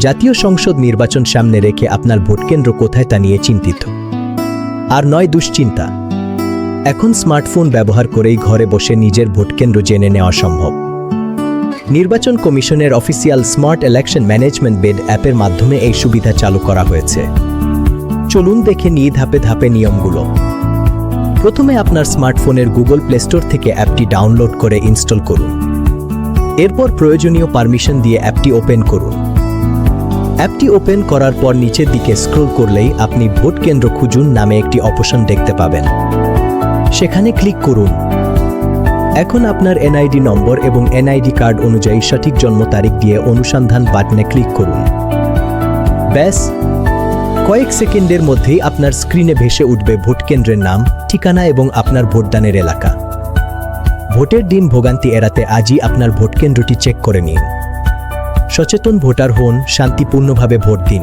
জাতীয় সংসদ নির্বাচন সামনে রেখে আপনার ভোটকেন্দ্র কোথায় তা নিয়ে চিন্তিত? আর নয় দুশ্চিন্তা। এখন স্মার্টফোন ব্যবহার করেই ঘরে বসে নিজের ভোটকেন্দ্র জেনে নেওয়া সম্ভব। নির্বাচন কমিশনের official smart election management bed অ্যাপের মাধ্যমে এই সুবিধা চালু করা হয়েছে। চলুন দেখে নিই ধাপে ধাপে নিয়মগুলো। প্রথমে আপনার স্মার্টফোনের গুগল প্লে স্টোর থেকে অ্যাপটি ডাউনলোড করে ইনস্টল করুন। এরপর প্রয়োজনীয় পারমিশন দিয়ে অ্যাপটি ওপেন করুন। অ্যাপটি ওপেন করার পর নিচের দিকে স্ক্রল করলেই আপনি ভোট কেন্দ্র খুঁজুন নামে একটি অপশন দেখতে পাবেন। সেখানে ক্লিক করুন। এখন আপনার এনআইডি নম্বর এবং এনআইডি কার্ড অনুযায়ী সঠিক জন্ম তারিখ দিয়ে অনুসন্ধান বাটনে ক্লিক করুন। ব্যাস, কয়েক সেকেন্ডের মধ্যেই আপনার স্ক্রিনে ভেসে উঠবে ভোট কেন্দ্রের নাম, ঠিকানা এবং আপনার ভোটদানের এলাকা। ভোটের দিন ভোগান্তি এড়াতে আজই আপনার ভোট কেন্দ্রটি চেক করে নিন। সচেতন ভোটার হন, শান্তিপূর্ণভাবে ভোট দিন।